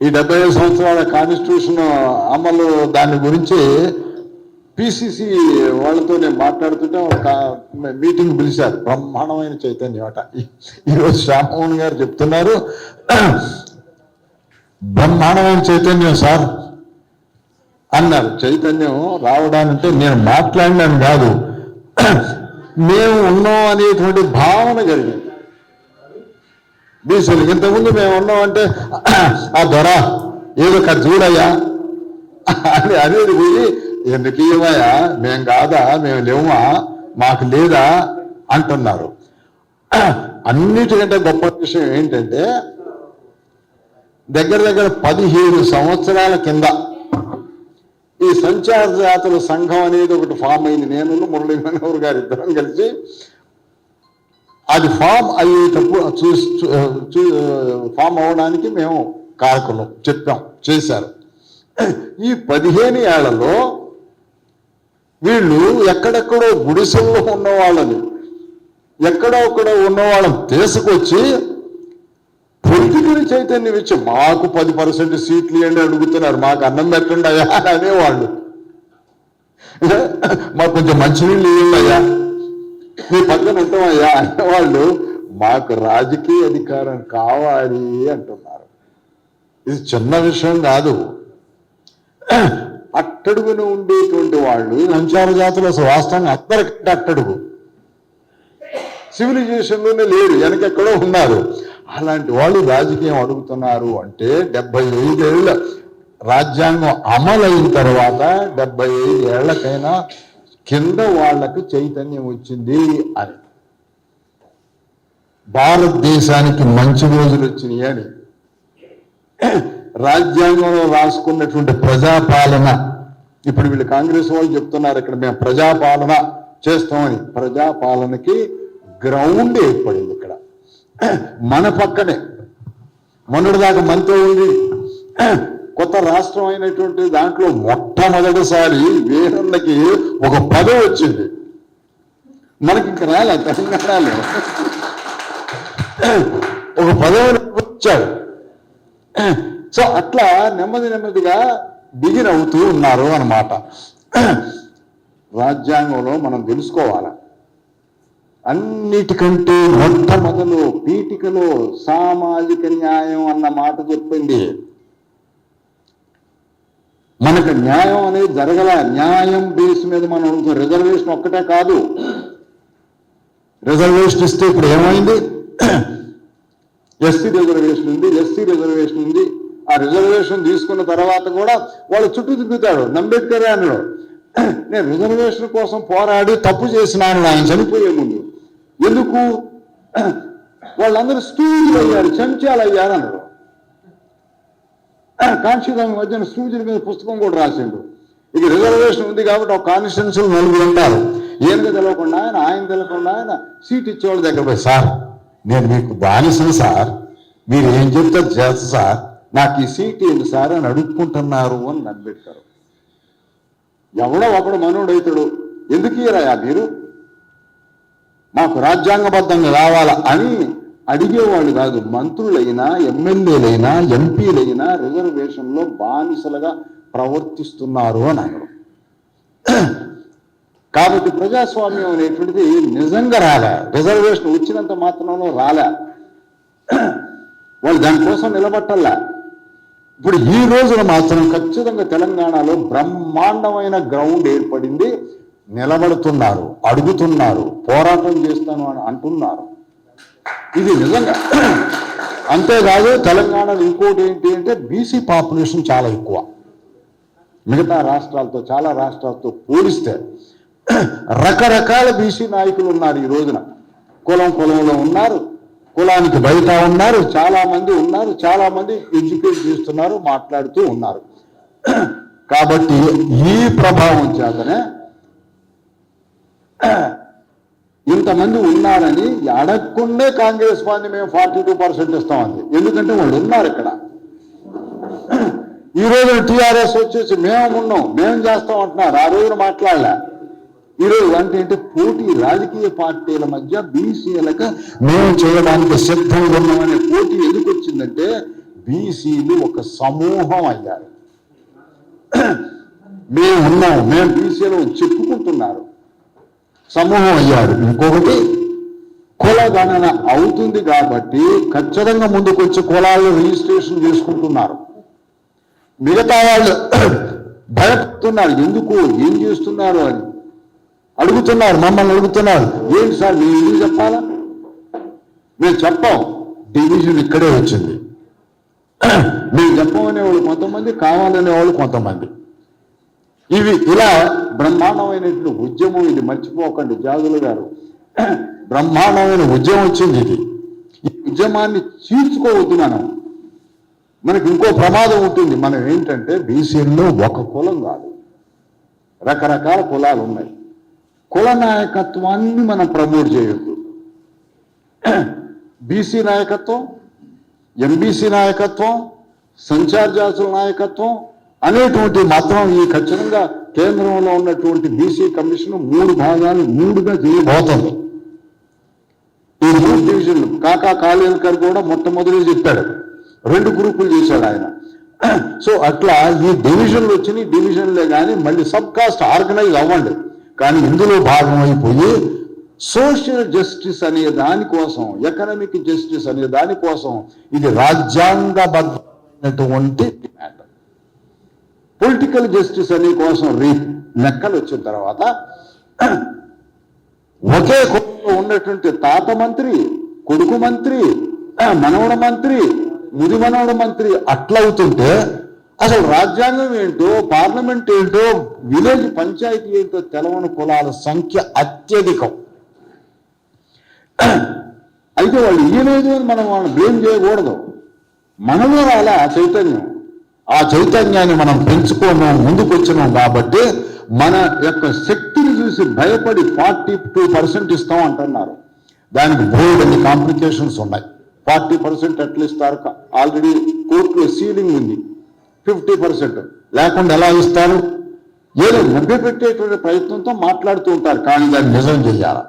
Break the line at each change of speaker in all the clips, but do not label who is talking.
ఈ 75 సంవత్సరాల కాన్స్టిట్యూషన్ అమలు దాని గురించి పిసిసి వాళ్ళతో నేను మాట్లాడుతుంటే ఒక మీటింగ్ పిలిచారు. బ్రహ్మాండమైన చైతన్యం అట. ఈరోజు శ్యామమోహన్ గారు చెప్తున్నారు, బ్రహ్మాండమైన చైతన్యం సార్ అన్నారు. చైతన్యం రావడానంటే నేను మాట్లాడినాను కాదు, మేము ఉన్నాం అనేటువంటి భావన కలిగింది బీసీలు. ఇంతకుముందు మేము ఉన్నామంటే ఆ దొర ఏదో చూడయ్యా అని అనేది పోయి ఎందుకు ఏమయ్యా మేం కాదా, మేము లేవా, మాకు లేదా అంటున్నారు. అన్నిటికంటే గొప్ప విషయం ఏంటంటే దగ్గర 17 సంవత్సరాల కింద ఈ సంచార జాతుల సంఘం అనేది ఒకటి ఫామ్ అయింది. నేను మురళీ మనోహర్ గారు ఇద్దరం కలిసి అది ఫామ్ అయ్యేటప్పుడు ఫామ్ అవడానికి మేము కారకులు చెప్పాం, చేశారు. ఈ 15 ఏళ్లలో వీళ్ళు ఎక్కడెక్కడో గుడిసెల్లో ఉన్న వాళ్ళని ఎక్కడొక్కడో ఉన్న వాళ్ళని తీసుకొచ్చి పొలిటికల్ చైతన్యం ఇచ్చి మాకు 10% సీట్లు ఇవ్వండి అడుగుతున్నారు. మాకు అన్నం పెట్టండి అయ్యా అనేవాళ్ళు, మాకు కొంచెం మంచినీళ్ళు ఇవ్వండి అయ్యా, మీ పక్కన ఉంటామయ్యా అనేవాళ్ళు. మాకు రాజకీయ అధికారం కావాలి అంటున్నారు. ఇది చిన్న విషయం కాదు. అట్టడుగున ఉండేటువంటి వాళ్ళు సంచార జాతులు అసలు వాస్తవంగా అందరికంటే అట్టడుగు, సివిలైజేషన్లోనే లేరు, వెనకెక్కడో ఉన్నారు. అలాంటి వాళ్ళు రాజకీయం అడుగుతున్నారు అంటే 75 ఏళ్ళ రాజ్యాంగం అమలైన తర్వాత 75 ఏళ్లకైనా కింద వాళ్లకు చైతన్యం వచ్చింది అని, భారతదేశానికి మంచి రోజులు వచ్చినాయి అని, రాజ్యాంగంలో రాసుకున్నటువంటి ప్రజాపాలన. ఇప్పుడు వీళ్ళు కాంగ్రెస్ వాళ్ళు చెప్తున్నారు ఇక్కడ మేము ప్రజాపాలన చేస్తామని. ప్రజాపాలనకి గ్రౌండ్ ఏర్పడింది ఇక్కడ మన పక్కనే. మొన్నటిదాకా మనతో ఉంది కొత్త రాష్ట్రం అయినటువంటి దాంట్లో మొట్టమొదటిసారి వేరన్నకి ఒక పదవి వచ్చింది. మనకి ఇంక రాలే, తెలంగాణలో ఒక పదవిని వచ్చాడు. సో అట్లా నెమ్మదిగా బిగినవుతూ ఉన్నారు అన్నమాట. రాజ్యాంగంలో మనం తెలుసుకోవాలి, అన్నిటికంటే మొట్టమొదలు పీఠికలో సామాజిక న్యాయం అన్న మాట చెప్పింది. మనకు న్యాయం అనేది జరగల. న్యాయం బేస్ మీద మనం రిజర్వేషన్ ఒక్కటే కాదు. రిజర్వేషన్ ఇస్తే ఇప్పుడు ఏమైంది, ఎస్సీ రిజర్వేషన్ ఉంది, ఎస్సీ రిజర్వేషన్ ఉంది. ఆ రిజర్వేషన్ తీసుకున్న తర్వాత కూడా వాళ్ళు చుట్టూ తిరుగుతాడు. అంబేద్కర్ అన్నాడు నేను రిజర్వేషన్ కోసం పోరాడి తప్పు చేసినాను ఆయన చనిపోయే ముందు. ఎందుకు వాళ్ళందరూ స్టూజులు అయ్యారు, చెంచాలు అయ్యారు అన్నాడు. కాన్స్టిట్యూషన్ మధ్యన స్టూజుల మీద పుస్తకం కూడా రాసిండు. ఇక రిజర్వేషన్ ఉంది కాబట్టి ఒక కాన్స్టిట్యూన్సీలో 4 ఉంటారు. ఈయనగా తెలియకుండా ఆయన తెలియకుండా ఆయన సీట్ ఇచ్చేవాళ్ళ దగ్గర పోయి సార్ నేను మీకు బానిసను సార్, మీరు ఏం చెప్తే చేస్తా సార్, నాకు ఈ సీట్ ఏంటి సార్ అని అడుక్కుంటున్నారు అని అంబేద్కర్. ఎవడో ఒకడు మనోడైతాడు, ఎందుకు ఇయ్యరాయా మీరు, మాకు రాజ్యాంగబద్ధంగా రావాలా అని అడిగేవాళ్ళు కాదు. మంత్రులైనా ఎమ్మెల్యేలైనా ఎంపీలైనా రిజర్వేషన్లో బానిసలుగా ప్రవర్తిస్తున్నారు అని అన్నాడు. కాబట్టి ప్రజాస్వామ్యం అనేటువంటిది నిజంగా రాలే. రిజర్వేషన్ వచ్చినంత మాత్రంలో రాలే, వాళ్ళు దానికోసం నిలబట్టల్లా. ఇప్పుడు ఈ రోజున మాత్రం ఖచ్చితంగా తెలంగాణలో బ్రహ్మాండమైన గ్రౌండ్ ఏర్పడింది. నిలబడుతున్నారు, అడుగుతున్నారు, పోరాటం చేస్తాను అని అంటున్నారు. ఇది నిజంగా. అంతేకాదు తెలంగాణలో ఇంకోటి ఏంటి అంటే బీసీ పాపులేషన్ చాలా ఎక్కువ. మిగతా రాష్ట్రాలతో, చాలా రాష్ట్రాలతో పోలిస్తే రకరకాల బీసీ నాయకులు ఉన్నారు ఈ రోజున. కులంలో ఉన్నారు, కులానికి బయట ఉన్నారు, చాలా మంది ఉన్నారు, చాలా మంది ఎడ్యుకేట్ చేస్తున్నారు, మాట్లాడుతూ ఉన్నారు. కాబట్టి ఈ ప్రభావం చేతనే ఇంతమంది ఉన్నారని అడగకుండే కాంగ్రెస్ పార్టీ మేము 42% ఇస్తామంది. ఎందుకంటే వాళ్ళు ఉన్నారు ఇక్కడ. ఈ రోజున టీఆర్ఎస్ వచ్చేసి మేము ఉన్నాం, మేము చేస్తాం అంటున్నారు. ఆ రోజున మాట్లాడలే. ఈరోజు అంటే పోటీ రాజకీయ పార్టీల మధ్య బీసీలకు మేము చేయడానికి సిద్ధంగా ఉన్నామనే పోటీ ఎందుకు వచ్చిందంటే బీసీలు ఒక సమూహం అయ్యారు. మేము ఉన్నాం, మేము బీసీలో చెప్పుకుంటున్నారు, సమూహం అయ్యారు. ఇంకొకటి కుల గణన అవుతుంది కాబట్టి ఖచ్చితంగా ముందుకు వచ్చి కులాలను రిజిస్ట్రేషన్ చేసుకుంటున్నారు. మిగతా వాళ్ళు భయపడుతున్నారు, ఎందుకు ఏం చేస్తున్నారు అని అడుగుతున్నారు, మమ్మల్ని అడుగుతున్నారు. ఏంటి సార్ మీరు ఎందుకు చెప్పాలా? మేము చెప్పాం, డివిజన్ ఇక్కడే వచ్చింది. మేము చెప్పమనే వాళ్ళు కొంతమంది, కావాలనే వాళ్ళు కొంతమంది. ఇవి ఇలా బ్రహ్మాండమైనటువంటి ఉద్యమం. ఇది మర్చిపోకండి జాగులు గారు, బ్రహ్మాండమైన ఉద్యమం వచ్చింది ఇది. ఈ ఉద్యమాన్ని చీల్చుకోవద్దు మనం. మనకి ఇంకో ప్రమాదం ఉంటుంది. మనం ఏంటంటే బీసీల్లో ఒక కులం కాదు, రకరకాల కులాలు ఉన్నాయి. కుల నాయకత్వాన్ని మనం ప్రమోట్ చేయొద్దు. బీసీ నాయకత్వం, ఎంబీసీ నాయకత్వం, సంచార్ జాతుల నాయకత్వం అనేటువంటి మాత్రం ఈ ఖచ్చితంగా కేంద్రంలో ఉన్నటువంటి బీసీ కమిషన్ 3 భాగాలు 3గా చేయబోతుంది. ఈ 3 డివిజన్లు కాకా కాళేకర్ కూడా మొట్టమొదటి చెప్పాడు, 2 గ్రూపులు చేశాడు ఆయన. సో అట్లా ఈ డివిజన్లు వచ్చినాయి. డివిజన్లే కానీ మళ్ళీ సబ్ కాస్ట్ ఆర్గనైజ్ అవ్వండి. కానీ ఇందులో భాగమైపోయి సోషల్ జస్టిస్ అనే దానికోసం, ఎకనామిక్ జస్టిస్ అనే దానికోసం ఇది రాజ్యాంగబద్ధమైనటువంటి డిమాండ్. పొలిటికల్ జస్టిస్ అనే కోసం రేపు లెక్కలు వచ్చిన తర్వాత ఒకే కుటుంబంలో ఉన్నటువంటి తాత మంత్రి, కొడుకు మంత్రి, మనవడ మంత్రి, ముది మనవడ మంత్రి అట్లవుతుంటే అసలు రాజ్యాంగం ఏంటో, పార్లమెంట్ ఏంటో, విలేజ్ పంచాయతీ ఏంటో తెలవని కులాల సంఖ్య అత్యధికం. అయితే వాళ్ళు ఇయ్యలేదు అని మనం వాళ్ళని బ్లేమ్ చేయకూడదు. మనలో రాలే ఆ చైతన్యం. ఆ చైతన్యాన్ని మనం పెంచుకున్నాం, ముందుకు వచ్చినాం కాబట్టి మన యొక్క శక్తిని చూసి భయపడి 42% ఇస్తాం అంటున్నారు. దానికి బోర్డు అన్ని కాంప్లికేషన్స్ ఉన్నాయి. 40% ఎట్లా ఇస్తారు? ఆల్రెడీ కోర్టులో సీలింగ్ ఉంది. 50% లేకుండా ఎలా ఇస్తారు? ఏదో మభ్యపెట్టేటువంటి ప్రయత్నంతో మాట్లాడుతూ ఉంటారు, కానీ దాన్ని నిజం చేయాలి.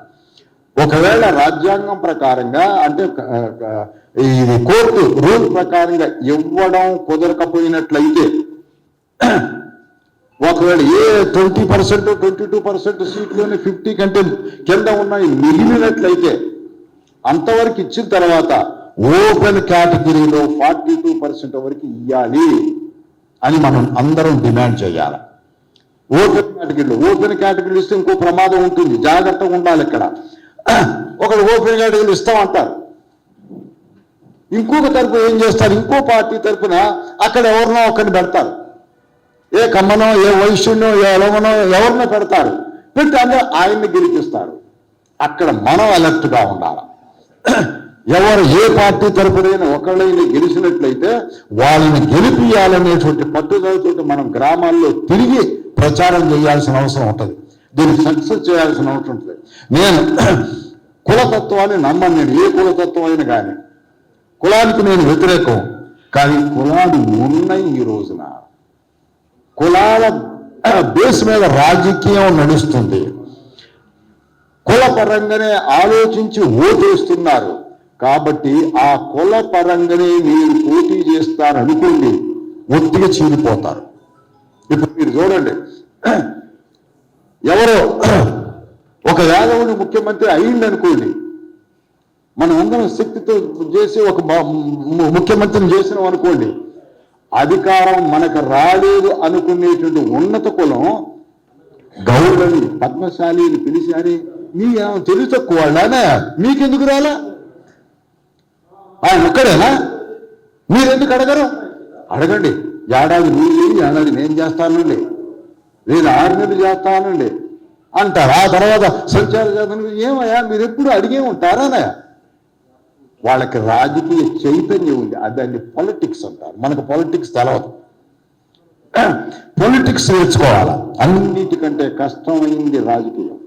ఒకవేళ రాజ్యాంగం ప్రకారంగా అంటే ఇది కోర్టు రూల్ ప్రకారంగా ఇవ్వడం కుదరకపోయినట్లయితే, ఒకవేళ ఏ 20%, 22% సీట్లోనే 50 కంటే కింద ఉన్నాయి మిగిలినట్లయితే అంతవరకు ఇచ్చిన తర్వాత ఓపెన్ కేటగిరీలో 42% వరకు ఇవ్వాలి అని మనం అందరం డిమాండ్ చేయాలి. ఓపెన్ కేటగిరీలో ఇస్తే ఇంకో ప్రమాదం ఉంటుంది, జాగ్రత్తగా ఉండాలి. ఇక్కడ ఒకరు ఓపెన్ కేటగిరీలు ఇస్తామంటారు, ఇంకొక తరపు ఏం చేస్తారు, ఇంకో పార్టీ తరపున అక్కడ ఎవరినో ఒకరిని పెడతారు. ఏ కమ్మనో, ఏ వైశ్యునో, ఏ ఎలవనో ఎవరినో పెడతారు. పెట్టి అందరూ ఆయన్ని గెలిపిస్తారు. అక్కడ మనం అలర్ట్గా ఉండాలి. ఎవరు ఏ పార్టీ తరపునైనా ఒకళ్ళైనా గెలిచినట్లయితే వాళ్ళని గెలిపియాలనేటువంటి పట్టుదలతో మనం గ్రామాల్లో తిరిగి ప్రచారం చేయాల్సిన అవసరం ఉంటుంది. దీన్ని సక్సెస్ చేయాల్సిన అవసరం ఉంటుంది. నేను కులతత్వాన్ని నమ్మను. నేను ఏ కులతత్వం అయినా కానీ, కులానికి నేను వ్యతిరేకం. కానీ కులాలు ఉన్నాయి. ఈ రోజున కులాల బేస్ మీద రాజకీయం నడుస్తుంది. కుల పరంగానే ఆలోచించి ఓటేస్తున్నారు. కాబట్టి ఆ కుల పరంగానే మీరు పోటీ చేస్తారనుకోండి, ఒత్తిగా చీలిపోతారు. ఇప్పుడు మీరు చూడండి, ఎవరో ఒక యాదవుని ముఖ్యమంత్రి అయిందనుకోండి, మనం అందరం శక్తితో చేసి ఒక ముఖ్యమంత్రిని చేసినాం అనుకోండి, అధికారం మనకు రాలేదు అనుకునేటువంటి ఉన్నత కులం గౌరవని, పద్మశాలిని పిలిచి, అని మీ తెలివి తక్కువ వాళ్ళనే, మీకెందుకు రాలా? ఆయన ఒక్కడేనా? మీరెందుకు అడగరు? అడగండి. ఏడాది మీరు, ఏడాది నేను చేస్తానండి, నేను 6 నెలలు చేస్తానండి అంటారు. ఆ తర్వాత సంచార చేస్తాను. ఏమయ్యా మీరు ఎప్పుడు అడిగే ఉంటారానయ్యా? వాళ్ళకి రాజకీయ చైతన్యం ఉంది. దాన్ని పొలిటిక్స్ అంటారు. మనకు పొలిటిక్స్ తెలవదు. పొలిటిక్స్ నేర్చుకోవాలి. అన్నిటికంటే కష్టమైంది రాజకీయం.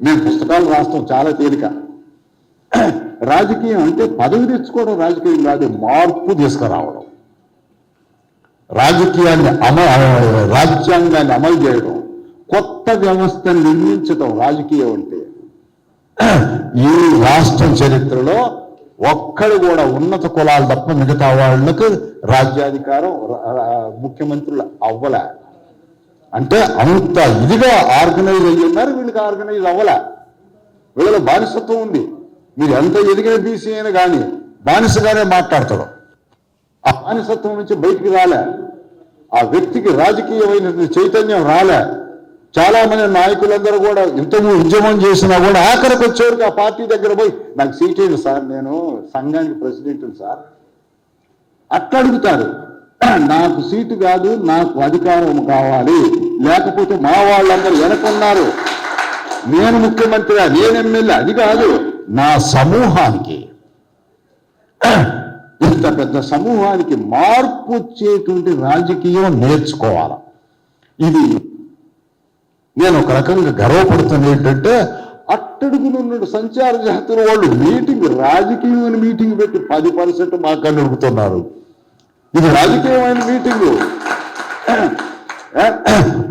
మేము పుస్తకాలు రాస్తాం, చాలా తేలిక. రాజకీయం అంటే పదవి తెచ్చుకోవడం రాజకీయం కాదు, మార్పు తీసుకురావడం, రాజ్యాంగాన్ని అమలు చేయడం, కొత్త వ్యవస్థను నిర్మించడం రాజకీయం అంటే. ఈ రాష్ట్ర చరిత్రలో ఒక్కడు కూడా ఉన్నత కులాలు తప్ప మిగతా వాళ్ళకు రాజ్యాధికారం ముఖ్యమంత్రులు అవ్వలే. అంటే అంత ఇదిగా ఆర్గనైజ్ అయ్యి ఉన్నారు, వీళ్ళకి ఆర్గనైజ్ అవ్వలే. వీళ్ళలో బానిసత్వం ఉంది. మీరు ఎంత ఎదిగిన బీసీ అయినా కానీ బానిసగానే మాట్లాడతాడు. ఆ బానిసత్వం నుంచి బయటికి రాలే. ఆ వ్యక్తికి రాజకీయమైన చైతన్యం రాలే. చాలా మంది నాయకులందరూ కూడా ఇంతకు ఉద్యమం చేసినా కూడా ఆఖరికి వచ్చేవరకు ఆ పార్టీ దగ్గర పోయి నాకు సీట్ ఏంటి సార్, నేను సంఘానికి ప్రెసిడెంట్ సార్ అట్లా అడుగుతారు. నాకు సీటు కాదు, నాకు అధికారం కావాలి, లేకపోతే మా వాళ్ళందరూ వెనకున్నారు, నేను ముఖ్యమంత్రి, నేను ఎమ్మెల్యే, అది కాదు, నా సమూహానికి, ఇంత పెద్ద సమూహానికి మార్పు వచ్చేటువంటి రాజకీయం నేర్చుకోవాలి. ఇది నేను ఒక రకంగా గర్వపడుతున్న ఏంటంటే అట్టడుగునున్న సంచార జాతుల వాళ్ళు మీటింగ్, రాజకీయమైన మీటింగ్ పెట్టి 10% మాకు అడుగుతున్నారు. ఇది రాజకీయమైన మీటింగు.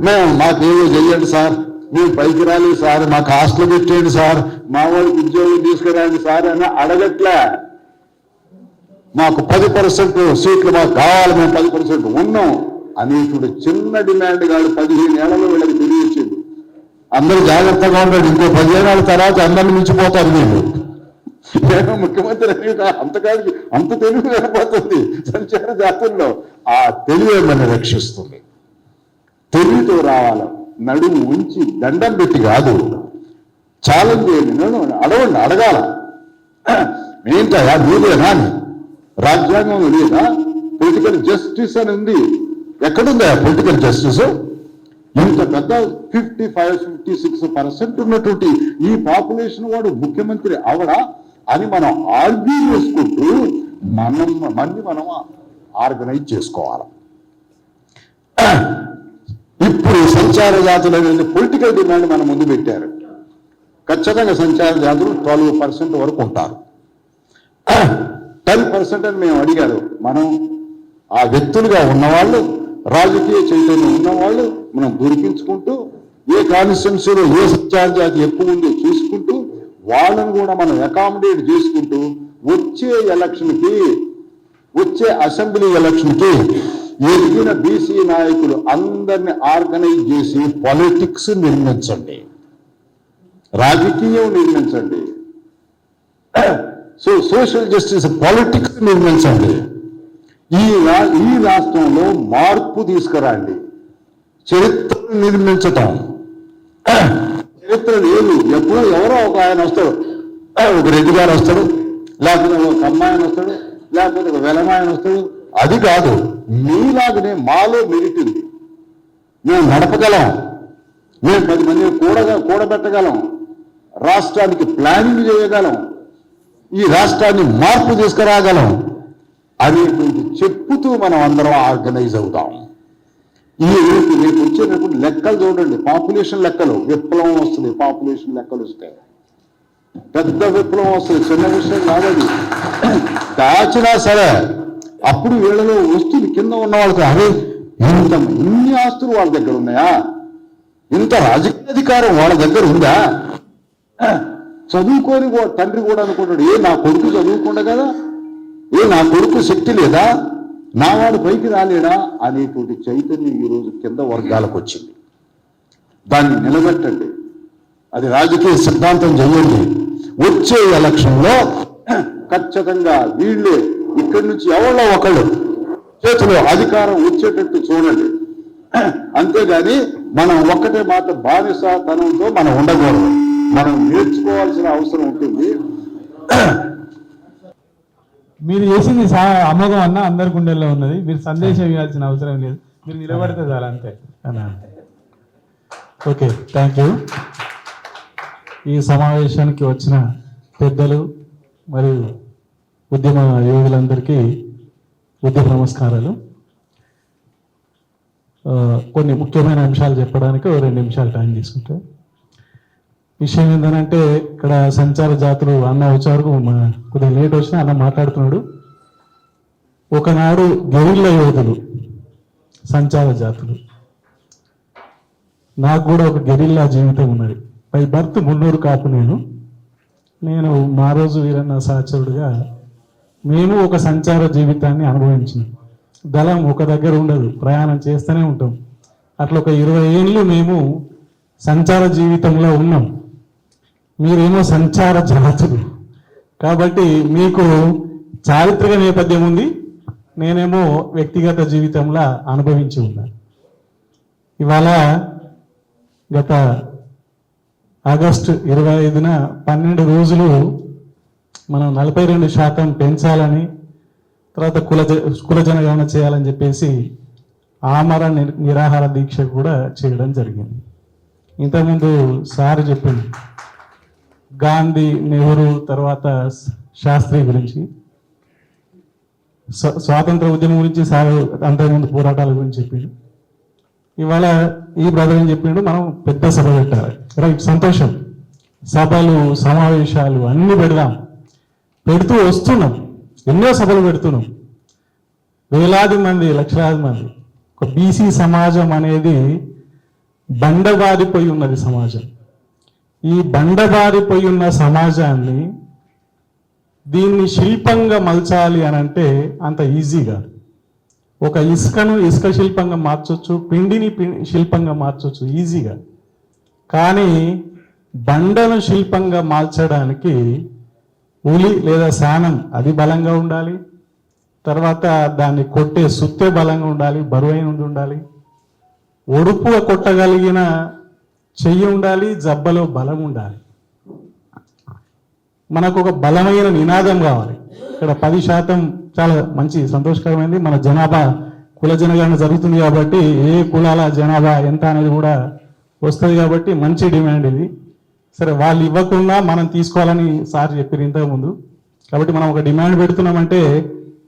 మేము మాకేమో చెయ్యండి సార్, మేము పైకి రాలేదు సార్, మాకు హాస్టల్ పెట్టేయండి సార్, మా వాళ్ళకి ఉద్యోగం తీసుకురండి సార్ అని అడగట్లే. మాకు 10% సీట్లు మాకు కావాలి, మేము 10% ఉన్నాం అనేటువంటి చిన్న డిమాండ్ కాదు 15 ఏళ్లలో వీళ్ళకి తెలియచ్చింది. అందరూ జాగ్రత్తగా ఉన్నాడు, ఇంకో 15 ఏళ్ళ తర్వాత అందరిని మించిపోతారు మీరు. నేను ముఖ్యమంత్రి అంతకాడికి అంత తెలివి కనపడుతుంది సంచార జాతుల్లో. ఆ తెలివి మన రక్షిస్తుంది. తెలివితో రావాలి, నడుము ఉంచి దండం పెట్టి కాదు, ఛాలెంజ్ చేయండి, నేను అడగండి, అడగాల. ఏంటయా మీరేనా అని రాజ్యాంగం లేదా? పొలిటికల్ జస్టిస్ అని ఉంది. ఎక్కడుందా పొలిటికల్ జస్టిస్? ఇంత పెద్ద 55-56% ఉన్నటువంటి ఈ పాపులేషన్ వాడు ముఖ్యమంత్రి అవడా అని మనం ఆర్గ్యూ చేసుకుంటూ మనం ఆర్గనైజ్ చేసుకోవాలి. ఇప్పుడు సంచార జాతులు అనేది పొలిటికల్ డిమాండ్ మన ముందు పెట్టారు. ఖచ్చితంగా సంచార జాతులు 12% వరకు ఉంటారు. 10% అని మేము అడిగారు. మనం ఆ వ్యక్తులుగా ఉన్నవాళ్ళు, రాజకీయ చైతన్యం ఉన్నవాళ్ళు మనం గుర్తించుకుంటూ, ఏ కాన్స్టిట్యున్సీలో ఏ సంచార జాతి ఎక్కువ ఉందో చూసుకుంటూ, వాళ్ళను కూడా మనం అకామిడేట్ చేసుకుంటూ వచ్చే ఎలక్షన్కి, వచ్చే అసెంబ్లీ ఎలక్షన్కి ఎదిగిన బీసీ నాయకులు అందరిని ఆర్గనైజ్ చేసి పాలిటిక్స్ నిర్మించండి, రాజకీయం నిర్మించండి, సోషల్ జస్టిస్ పాలిటిక్స్ నిర్మించండి. ఈ రాష్ట్రంలో మార్పు తీసుకురండి. చరిత్రను నిర్మించటం, చరిత్ర లేదు. ఎప్పుడో ఎవరో ఒక ఆయన వస్తాడు, ఒక రెడ్డి గారు వస్తాడు, లేకపోతే ఒక అమ్మాయిని వస్తాడు, లేకపోతే ఒక వెలమాయన వస్తాడు. అది కాదు, మీలాగనే మాలో మెరిట్ ఉంది. మేము నడపగలం, మేము 10 మందిని కూడబెట్టగలం, రాష్ట్రానికి ప్లానింగ్ చేయగలం, ఈ రాష్ట్రాన్ని మార్పు తీసుకురాగలం అనేటువంటి చెప్పుతూ మనం అందరం ఆర్గనైజ్ అవుతాం. ఈ రేపు వచ్చేటప్పుడు లెక్కలు చూడండి, పాపులేషన్ లెక్కలు, విప్లవం వస్తుంది, పాపులేషన్ లెక్కలు వస్తాయి, పెద్ద విప్లవం వస్తుంది, చిన్న విషయం కాదది. దాచినా సరే అప్పుడు వీళ్ళలో వస్తుంది, కింద ఉన్న వాళ్ళకి అదే ఇన్ని ఆస్తులు వాళ్ళ దగ్గర ఉన్నాయా, ఇంత రాజకీయ అధికారం వాళ్ళ దగ్గర ఉందా, చదువుకొని తండ్రి కూడా అనుకుంటాడు, నా కొడుకు చదువుకుండా కదా, నా కొడుకు శక్తి లేదా, నా వాడు పైకి రాలేడా అనేటువంటి చైతన్యం ఈరోజు కింద వర్గాలకు వచ్చింది. దాన్ని నిలబెట్టండి, అది రాజకీయ సిద్ధాంతం చేయండి. వచ్చే ఎలక్షన్లో ఖచ్చితంగా వీళ్ళే ఇక్కడి నుంచి ఎవరో ఒకళ్ళు చేతిలో అధికారం వచ్చేటట్టు చూడండి. అంతేగాని మనం ఒక్కటే మాత్రం బానిసతనంతో మనం ఉండకూడదు. మనం నేర్చుకోవాల్సిన అవసరం ఉంటుంది.
మీరు చేసింది అమోఘం అన్న అందరి గుండెల్లో ఉన్నది. మీరు సందేశం ఇవ్వాల్సిన అవసరం లేదు, మీరు నిలబడితే చాలా అంతే అన్న. Okay, thank you. ఈ సమావేశానికి వచ్చిన పెద్దలు మరియు ఉద్యమ యోగులందరికీ ఉద్యమ నమస్కారాలు. కొన్ని ముఖ్యమైన అంశాలు చెప్పడానికి 2 నిమిషాలు టైం తీసుకుంటే, విషయం ఏంటంటే ఇక్కడ సంచార జాతులు అన్న వచ్చారు, కొద్దిగా లేట్ వచ్చినా అన్న మాట్లాడుతున్నాడు. ఒకనాడు గెరిల్లా యోధులు సంచార జాతులు, నాకు కూడా ఒక గెరిల్లా జీవితం ఉన్నది. By birth Munnuru Kapu. నేను మా రోజు వీరన్న సహచరుడుగా మేము ఒక సంచార జీవితాన్ని అనుభవించినాం. దళం ఒక దగ్గర ఉండదు, ప్రయాణం చేస్తూనే ఉంటాం. అట్లా ఒక 20 ఏళ్ళు మేము సంచార జీవితంలో ఉన్నాం. మీరేమో సంచార జాతులు కాబట్టి మీకు చారిత్రక నేపథ్యం ఉంది, నేనేమో వ్యక్తిగత జీవితంలో అనుభవించి ఉన్నాను. ఇవాళ గత ఆగస్టు 25న 12 రోజులు మనం 42% పెంచాలని, తర్వాత కుల జనగణన చేయాలని చెప్పేసి ఆమర నిరాహార దీక్ష కూడా చేయడం జరిగింది. ఇంతకుముందు సార్ చెప్పింది గాంధీ, నెహ్రూ, తర్వాత శాస్త్రి గురించి, స్వాతంత్ర ఉద్యమం గురించి సార్ అంతకుముందు పోరాటాల గురించి చెప్పిండు. ఇవాళ ఈ బ్రదర్ ఏం చెప్పిండు, మనం పెద్ద సభ పెట్టాలి. రైట్, సంతోషం. సభలు, సమావేశాలు అన్ని పెడుతూ వస్తున్నాం. ఎన్నో సభలు పెడుతున్నాం. వేలాది మంది, లక్షలాది మంది. ఒక బీసీ సమాజం అనేది బండబారిపోయి ఉన్నది సమాజం. ఈ బండబారిపోయి ఉన్న సమాజాన్ని దీన్ని శిల్పంగా మలచాలి అని అంటే అంత ఈజీగా. ఒక ఇసుకను ఇసుక శిల్పంగా మార్చొచ్చు, పిండిని శిల్పంగా మార్చొచ్చు ఈజీగా. కానీ బండను శిల్పంగా మార్చడానికి ఉలి లేదా శానం అది బలంగా ఉండాలి, తర్వాత దాన్ని కొట్టే సుత్తె బలంగా ఉండాలి, బరువైన ఉండాలి, ఒడుపుగా కొట్టగలిగిన చెయ్యి ఉండాలి, జబ్బలో బలం ఉండాలి. మనకు ఒక బలమైన నినాదం కావాలి. ఇక్కడ 10% చాలా మంచి సంతోషకరమైంది. మన జనాభా కుల జనగణన జరుగుతుంది కాబట్టి ఏ కులాల జనాభా ఎంత అనేది కూడా వస్తుంది కాబట్టి మంచి డిమాండ్ ఇది. సరే, వాళ్ళు ఇవ్వకుండా మనం తీసుకోవాలని సార్ చెప్పారు ఇంతకుముందు. కాబట్టి మనం ఒక డిమాండ్ పెడుతున్నామంటే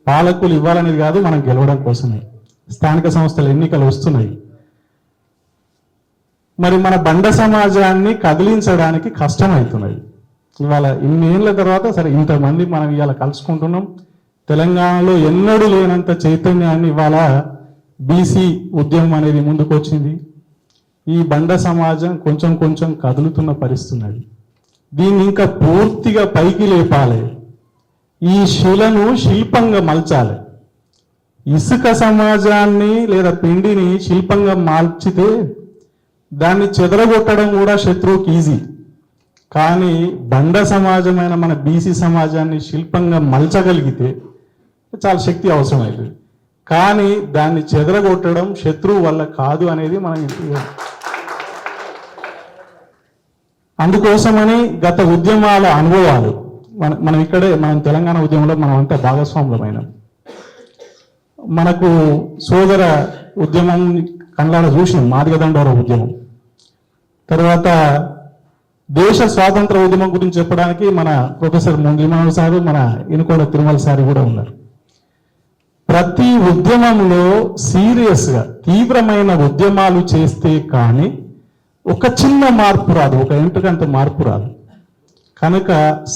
పాలకులు ఇవ్వాలనేది కాదు, మనం గెలవడం కోసమే. స్థానిక సంస్థల ఎన్నికలు వస్తున్నాయి. మరి మన బండ సమాజాన్ని కదిలించడానికి కష్టమవుతున్నది. ఇవాళ ఇన్ని ఏళ్ళ తర్వాత సరే ఇంతమంది మనం ఇవాళ కలుసుకుంటున్నాం. తెలంగాణలో ఎన్నడూ లేనంత చైతన్యాన్ని ఇవాళ బీసీ ఉద్యమం అనేది ముందుకు వచ్చింది. ఈ బండ సమాజం కొంచెం కొంచెం కదులుతున్న పరిస్థితున్నది. దీన్ని ఇంకా పూర్తిగా పైకి లేపాలి. ఈ శిలను శిల్పంగా మలచాలి. ఇసుక సమాజాన్ని లేదా పిండిని శిల్పంగా మార్చితే దాన్ని చెదరగొట్టడం కూడా శత్రువుకి ఈజీ. కానీ బండ సమాజమైన మన బీసీ సమాజాన్ని శిల్పంగా మలచగలిగితే చాలా శక్తి అవసరమవుతుంది. కానీ దాన్ని చెదరగొట్టడం శత్రువు వల్ల కాదు అనేది మనం అందుకోసమని గత ఉద్యమాల అనుభవాలు మనం తెలంగాణ ఉద్యమంలో మనం అంతా భాగస్వాములమైనాం. మనకు సోదర ఉద్యమం కళ్ళాడ చూసినాం, మాదిగ దండోర ఉద్యమం. తర్వాత దేశ స్వాతంత్ర ఉద్యమం గురించి చెప్పడానికి మన ప్రొఫెసర్ ముంగిమాను సారు, మన ఇనుకోడ తిరుమల సారు కూడా ఉన్నారు. ప్రతి ఉద్యమంలో సీరియస్గా తీవ్రమైన ఉద్యమాలు చేస్తే కానీ ఒక చిన్న మార్పు రాదు, ఒక ఎంటుకంత మార్పు రాదు. కనుక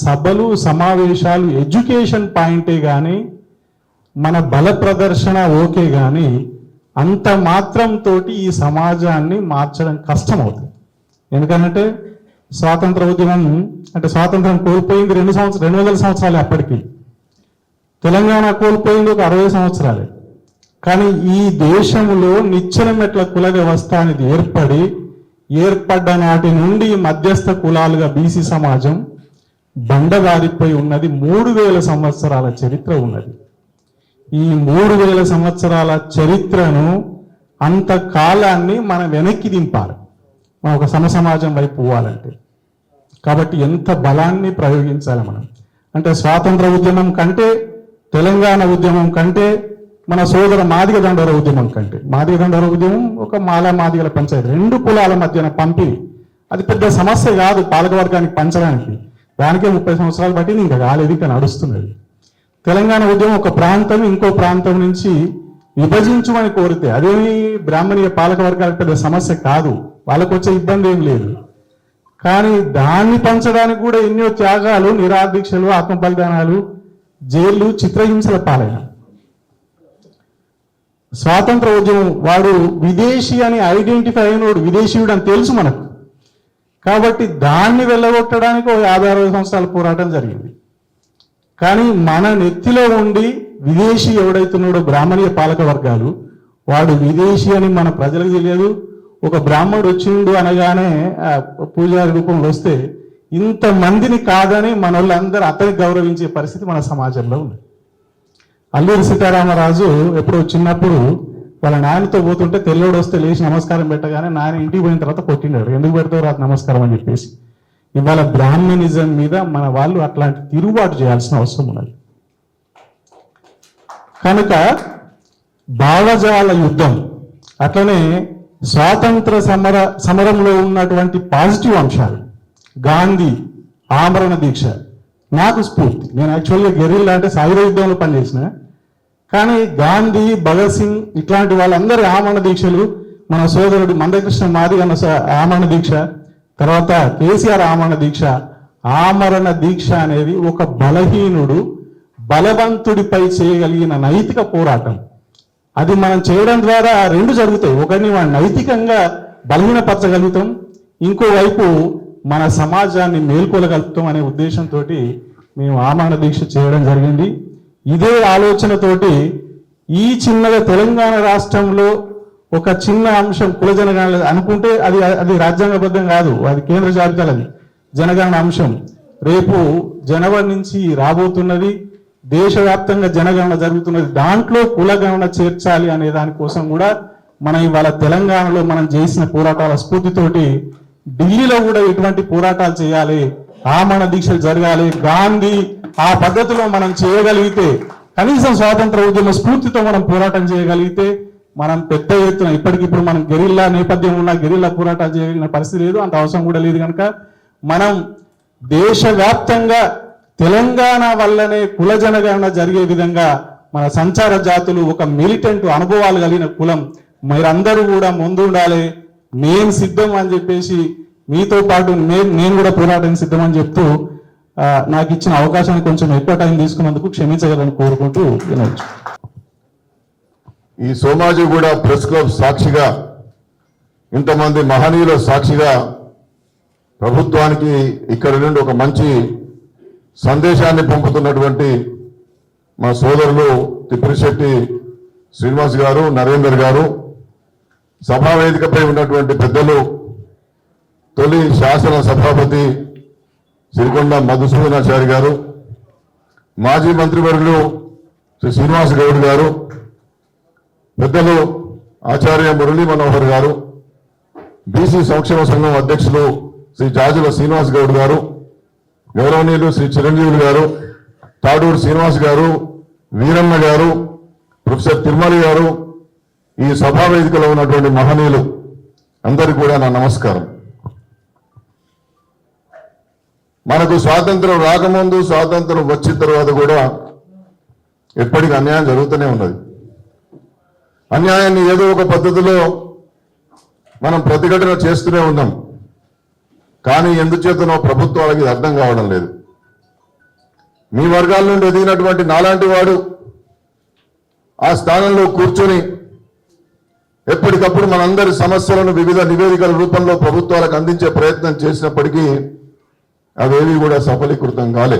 సభలు, సమావేశాలు ఎడ్యుకేషన్ పాయింటే కానీ మన బల ప్రదర్శన ఓకే కానీ అంత మాత్రంతో ఈ సమాజాన్ని మార్చడం కష్టం అవుతుంది. ఎందుకంటే స్వాతంత్ర ఉద్యమం అంటే స్వాతంత్రం కోల్పోయింది 200 సంవత్సరాలే. అప్పటికి తెలంగాణ కోల్పోయింది ఒక 60 సంవత్సరాలే. కానీ ఈ దేశంలో నిచ్చెన మెట్ల కుల వ్యవస్థ అనేది ఏర్పడ్డ నాటి నుండి మధ్యస్థ కులాలుగా బీసీ సమాజం బండబారిపోయి ఉన్నది. 3000 సంవత్సరాల చరిత్ర ఉన్నది. ఈ 3000 సంవత్సరాల చరిత్రను అంత కాలాన్ని మనం వెనక్కి దింపాలి, మనం ఒక సమసమాజం వైపు పోవాలంటే. కాబట్టి ఎంత బలాన్ని ప్రయోగించాలి మనం అంటే స్వాతంత్ర ఉద్యమం కంటే, తెలంగాణ ఉద్యమం కంటే, మన సోదర మాదిగ దండోర ఉద్యమం కంటే. మాదిగ దండోర ఉద్యమం ఒక మాల మాదిగల పంచాయతీ, 2 కులాల మధ్యన పంపిణీ. అది పెద్ద సమస్య కాదు పాలకవర్గానికి పంచడానికి. దానికే 30 సంవత్సరాలు బట్టి ఇంకా కాలేదు, ఇంకా నడుస్తున్నది. తెలంగాణ ఉద్యమం ఒక ప్రాంతం ఇంకో ప్రాంతం నుంచి విభజించమని కోరితే అదేమి బ్రాహ్మణీయ పాలక వర్గాలకు పెద్ద సమస్య కాదు, వాళ్ళకు వచ్చే ఇబ్బంది ఏం లేదు. కానీ దాన్ని పంచడానికి కూడా ఎన్నో త్యాగాలు, నిరాదీక్షలు, ఆత్మ బలిదానాలు, జైళ్ళు, చిత్రహింసల పాలైన. స్వాతంత్ర ఉద్యమం వాడు విదేశీ అని ఐడెంటిఫై అయినోడు విదేశీయుడు అని తెలుసు మనకు. కాబట్టి దాన్ని వెళ్ళగొట్టడానికి ఒక 50-60 సంవత్సరాల పోరాటం జరిగింది. కానీ మన నెత్తిలో ఉండి విదేశీ ఎవడైతున్నాడో బ్రాహ్మణీయ పాలక వర్గాలు, వాడు విదేశీ అని మన ప్రజలకు తెలియదు. ఒక బ్రాహ్మణుడు వచ్చిండు అనగానే పూజారి రూపంలో వస్తే ఇంతమందిని కాదని మన వాళ్ళందరూ అతనికి గౌరవించే పరిస్థితి మన సమాజంలో ఉంది. అల్లూరి సీతారామరాజు ఎప్పుడో చిన్నప్పుడు వాళ్ళ నాయనతో పోతుంటే తెల్లోడు వస్తే లేచి నమస్కారం పెట్టగానే నాయన ఇంటికి పోయిన తర్వాత కొట్టినాడు, ఎందుకు పెడతావు రాదు నమస్కారం అని చెప్పేసి. ఇవాళ బ్రాహ్మణిజం మీద మన వాళ్ళు అట్లాంటి తిరుగుబాటు చేయాల్సిన అవసరం ఉన్నది. కనుక భావజాల యుద్ధం, అట్లనే స్వాతంత్ర సమరంలో ఉన్నటువంటి పాజిటివ్ అంశాలు, గాంధీ ఆమరణ దీక్ష నాకు స్ఫూర్తి. నేను యాక్చువల్గా గెరిల్లా అంటే సాయుధ యుద్ధంలో పనిచేసిన, కానీ గాంధీ, భగత్ సింగ్ ఇట్లాంటి వాళ్ళందరి ఆమరణ దీక్షలు, మన సోదరుడు మందకృష్ణ మాది అన్న ఆమరణ దీక్ష, తర్వాత కేసీఆర్ ఆమరణ దీక్ష. ఆమరణ దీక్ష అనేది ఒక బలహీనుడు బలవంతుడిపై చేయగలిగిన నైతిక పోరాటం. అది మనం చేయడం ద్వారా రెండు జరుగుతాయి. ఒకరిని మనం నైతికంగా బలహీనపరచగలుగుతాం, ఇంకోవైపు మన సమాజాన్ని మేల్కొలగలుగుతాం అనే ఉద్దేశంతో మేము ఆమరణ దీక్ష చేయడం జరిగింది. ఇదే ఆలోచనతోటి ఈ చిన్నగా తెలంగాణ రాష్ట్రంలో ఒక చిన్న అంశం కుల జనగణన అనుకుంటే అది రాజ్యాంగబద్ధం కాదు, అది కేంద్ర జాబితాలది జనగణన అంశం. రేపు జనవరి నుంచి రాబోతున్నది, దేశవ్యాప్తంగా జనగణన జరుగుతున్నది, దాంట్లో కులగణన చేర్చాలి అనే దానికోసం కూడా మనం ఇవాళ తెలంగాణలో మనం చేసిన పోరాటాల స్ఫూర్తితోటి ఢిల్లీలో కూడా ఎటువంటి పోరాటాలు చేయాలి, ఆమరణ దీక్షలు జరగాలి, గాంధీ ఆ పద్ధతిలో మనం చేయగలిగితే, కనీసం స్వాతంత్ర ఉద్యమ స్ఫూర్తితో మనం పోరాటం చేయగలిగితే మనం పెద్ద ఎత్తున, ఇప్పటికిప్పుడు మనం గెరిల్లా నేపథ్యం ఉన్న గెరిల్లా పోరాటాలు చేయగలిగిన పరిస్థితి లేదు, అంత అవసరం కూడా లేదు. కనుక మనం దేశవ్యాప్తంగా తెలంగాణ వల్లనే కుల జనగణన జరిగే విధంగా మన సంచార జాతులు ఒక మిలిటెంట్ అనుభవాలు కలిగిన కులం, మీరందరూ కూడా ముందు ఉండాలి, నేను సిద్ధం అని చెప్పేసి మీతో పాటు నేను కూడా పోరాటానికి సిద్ధం అని చెప్తూ నాకు ఇచ్చిన అవకాశాన్ని కొంచెం ఎక్కువ టైం తీసుకున్నందుకు క్షమించగలని కోరుకుంటూ వినవచ్చు.
ఈ సోమాజిగూడ ప్రెస్ క్లబ్ సాక్షిగా, ఇంతమంది మహనీయుల సాక్షిగా ప్రభుత్వానికి ఇక్కడ నుండి ఒక మంచి సందేశాన్ని పంపుతున్నటువంటి మా సోదరులు తిప్పిరిశెట్టి శ్రీనివాస్ గారు, నరేందర్ గారు, సభా వేదికపై ఉన్నటువంటి పెద్దలు, తొలి శాసన సభాపతి సిరికొండ మధుసూదనాచారి గారు, మాజీ మంత్రివర్యులు శ్రీ శ్రీనివాస్ గౌడ్ గారు, పెద్దలు ఆచార్య మురళీ మనోహర్ గారు, బీసీ సంక్షేమ సంఘం అధ్యక్షులు శ్రీ జాజుల శ్రీనివాస్ గౌడ్ గారు, గౌరవనీయులు శ్రీ చిరంజీవులు గారు, తాడూరు శ్రీనివాస్ గారు, వీరన్న గారు, ప్రొఫెసర్ తిరుమల గారు, ఈ సభా వేదికలో ఉన్నటువంటి మహనీయులు అందరికీ కూడా నా నమస్కారం. మనకు స్వాతంత్రం రాకముందు, స్వాతంత్రం వచ్చిన తర్వాత కూడా ఎప్పటికీ అన్యాయం జరుగుతూనే ఉన్నది. అన్యాయాన్ని ఏదో ఒక పద్ధతిలో మనం ప్రతిఘటన చేస్తూనే ఉన్నాం. కానీ ఎందుచేతనో ప్రభుత్వాలకి ఇది అర్థం కావడం లేదు. మీ వర్గాల నుండి ఎదిగినటువంటి నాలాంటి వాడు ఆ స్థానంలో కూర్చొని ఎప్పటికప్పుడు మనందరి సమస్యలను వివిధ నివేదికల రూపంలో ప్రభుత్వాలకు అందించే ప్రయత్నం చేసినప్పటికీ అవేవి కూడా సఫలీకృతం కాలే.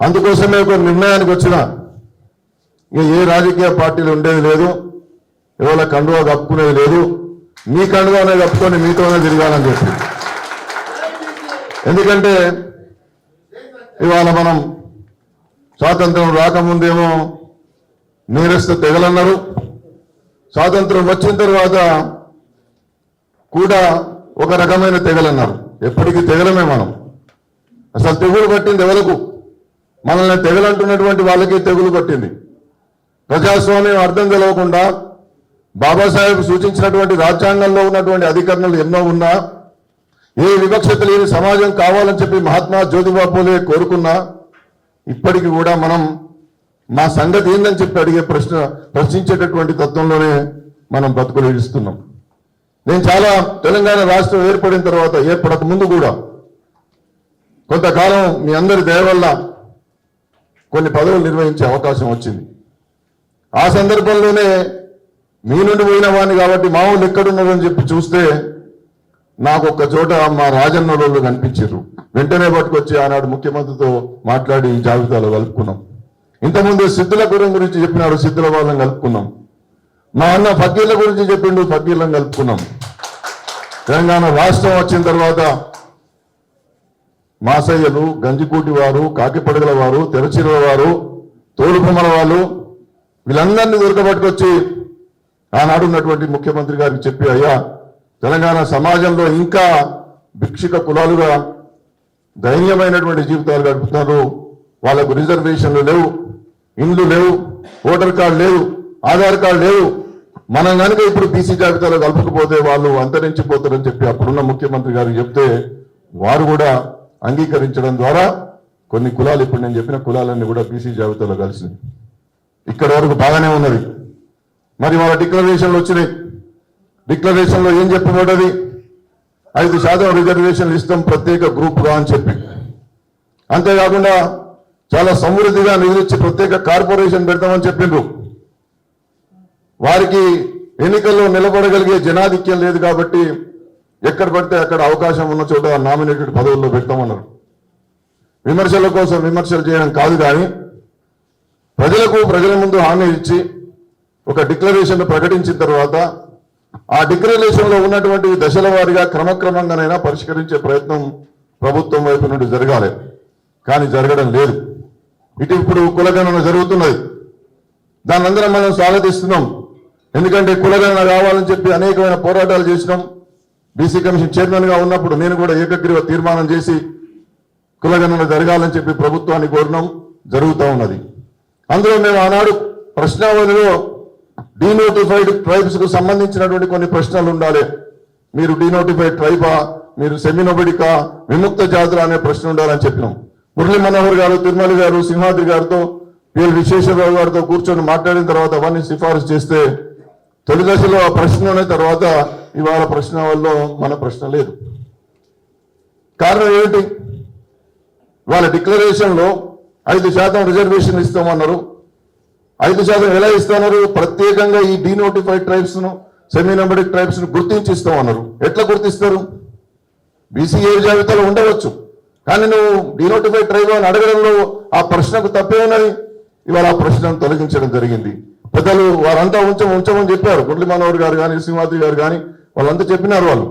అందుకోసమే ఒక నిర్ణయానికి వచ్చిన, ఇక ఏ రాజకీయ పార్టీలు ఉండేది లేదు, ఎవరి కండువా కప్పుకునేది లేదు, మీ కండువానే కప్పుకొని మీతోనే తిరగాలని చెప్పి. ఎందుకంటే ఇవాళ మనం స్వాతంత్రం రాకముందేమో నేరస్థ తెగలన్నారు, స్వాతంత్రం వచ్చిన తర్వాత కూడా ఒక రకమైన తెగలన్నారు. ఎప్పటికీ తెగలమే మనం. అసలు తెగులు పట్టింది ఎవరికి? మనల్ని తెగలంటున్నటువంటి వాళ్ళకి తెగులు పట్టింది. ప్రజాస్వామ్యం అర్థం తెలవకుండా బాబాసాహెబ్ సూచించినటువంటి రాజ్యాంగంలో ఉన్నటువంటి అధికరణలు ఎన్నో ఉన్నా, ఏ వివక్షత లేని సమాజం కావాలని చెప్పి మహాత్మా జ్యోతిబా పూలే కోరుకున్నా, ఇప్పటికీ కూడా మనం మా సంగతి ఏందని చెప్పి అడిగే ప్రశ్నించేటటువంటి తత్వంలోనే మనం బతుకులు ఇస్తున్నాం. నేను చాలా తెలంగాణ రాష్ట్రం ఏర్పడిన తర్వాత, ఏర్పడక ముందు కూడా కొంతకాలం మీ అందరి దయ వల్ల కొన్ని పదవులు నిర్వహించే అవకాశం వచ్చింది. ఆ సందర్భంలోనే మీ నుండి పోయిన వాడిని కాబట్టి మా వాళ్ళు ఎక్కడున్నారని చెప్పి చూస్తే నాకు ఒక్క చోట మా రాజన్న వాళ్ళు కనిపించారు. వెంటనే పట్టుకొచ్చి ఆనాడు ముఖ్యమంత్రితో మాట్లాడి ఈ జాబితాలో కలుపుకున్నాం. ఇంతకుముందు సిద్ధుల గురించి చెప్పినాడు, సిద్ధుల వాళ్ళని కలుపుకున్నాం. మా అన్న ఫకీర్ల గురించి చెప్పిండు, ఫకీర్లను కలుపుకున్నాం. తెలంగాణ రాష్ట్రం వచ్చిన తర్వాత మాసయ్యలు, గంజికూటి వారు, కాకిపడగల వారు, తెరచిరుల వారు, తోలుకొమ్మల వాళ్ళు వీళ్ళందరినీ దొరకబట్టుకొచ్చి ఆనాడు ఉన్నటువంటి ముఖ్యమంత్రి గారికి చెప్పి, అయ్యా తెలంగాణ సమాజంలో ఇంకా భిక్షిక కులాలుగా దైన్యమైనటువంటి జీవితాలు గడుపుతున్నారు, వాళ్ళకు రిజర్వేషన్లు లేవు, ఇండ్లు లేవు, ఓటర్ కార్డు లేవు, ఆధార్ కార్డు లేవు, మనం కనుక ఇప్పుడు బీసీ జాబితాలో కలపకపోతే వాళ్ళు అంతరించిపోతారని చెప్పి అప్పుడున్న ముఖ్యమంత్రి గారికి చెప్తే వారు కూడా అంగీకరించడం ద్వారా కొన్ని కులాలు, ఇప్పుడు నేను చెప్పిన కులాలన్నీ కూడా బీసీ జాబితాలో కలిసింది. ఇక్కడ వరకు బాగానే ఉన్నది. మరి వాళ్ళ డిక్లరేషన్లు వచ్చినాయి. డిక్లరేషన్లో ఏం చెప్పబడ్డది? 5% రిజర్వేషన్లు ఇస్తాం ప్రత్యేక గ్రూప్గా అని చెప్పి, అంతేకాకుండా చాలా సమృద్ధిగా నిధులిచ్చి ప్రత్యేక కార్పొరేషన్ పెడతామని చెప్పిండ్రు. వారికి ఎన్నికల్లో నిలబడగలిగే జనాధిక్యం లేదు కాబట్టి ఎక్కడ పడితే అక్కడ అవకాశం ఉన్న చోట నామినేటెడ్ పదవుల్లో పెడతామన్నారు. విమర్శల కోసం విమర్శలు చేయడం కాదు, కానీ ప్రజల ముందు హామీ ఇచ్చి ఒక డిక్లరేషన్ ప్రకటించిన తర్వాత ఆ డిక్లరేషన్ లో ఉన్నటువంటి దశల వారీగా క్రమక్రమంగానైనా పరిష్కరించే ప్రయత్నం ప్రభుత్వం వైపు నుండి జరగాలి. కానీ జరగడం లేదు. ఇప్పుడు కులగణన జరుగుతున్నది. దాన్ని అందరం మనం స్వాగతిస్తున్నాం. ఎందుకంటే కులగణన కావాలని చెప్పి అనేకమైన పోరాటాలు చేసినాం. బీసీ కమిషన్ చైర్మన్ గా ఉన్నప్పుడు నేను కూడా ఏకగ్రీవ తీర్మానం చేసి కులగణన జరగాలని చెప్పి ప్రభుత్వాన్ని కోరినాం. జరుగుతూ ఉన్నది. అందులో మేము ఆనాడు ప్రశ్నావళిలో డీనోటిఫైడ్ ట్రైబ్స్ కు సంబంధించినటువంటి కొన్ని ప్రశ్నలు ఉండాలి. మీరు డీనోటిఫైడ్ ట్రైబా, మీరు సెమినోబడికా, విముక్త జాతులు అనే ప్రశ్న ఉండాలని చెప్పినాం. మురళీ మనోహర్ గారు, తిరుమల గారు, సింహాద్రి గారితో, పిఎల్ విశ్వేశ్వరరావు గారితో కూర్చొని మాట్లాడిన తర్వాత అవన్నీ సిఫారసు చేస్తే తొలి దశలో ఆ ప్రశ్నలోనే తర్వాత ఇవాళ ప్రశ్నావళిలో మన ప్రశ్న లేదు. కారణం ఏమిటి? వాళ్ళ డిక్లరేషన్ లో 5% రిజర్వేషన్ ఇస్తామన్నారు. 5% ఎలా ఇస్తున్నారు? ప్రత్యేకంగా ఈ డీనోటిఫైడ్ ట్రైబ్స్ ను, సెమీ నంబర్డ్ ట్రైబ్స్ ను గుర్తించి ఇస్తామన్నారు. ఎట్లా గుర్తిస్తారు? బీసీ ఏ జాబితాలో ఉండవచ్చు, కానీ నువ్వు డీనోటిఫైడ్ ట్రైబ్ అని అడగడంలో ఆ ప్రశ్నకు తప్పే ఉన్నది. ఇవాళ ఆ ప్రశ్నను తొలగించడం జరిగింది. పెద్దలు వారంతా ఉంచమని చెప్పారు. మురళీ మనోహర్ గారు కానీ, సింహాద్రి గారు కానీ వాళ్ళంతా చెప్పినారు. వాళ్ళు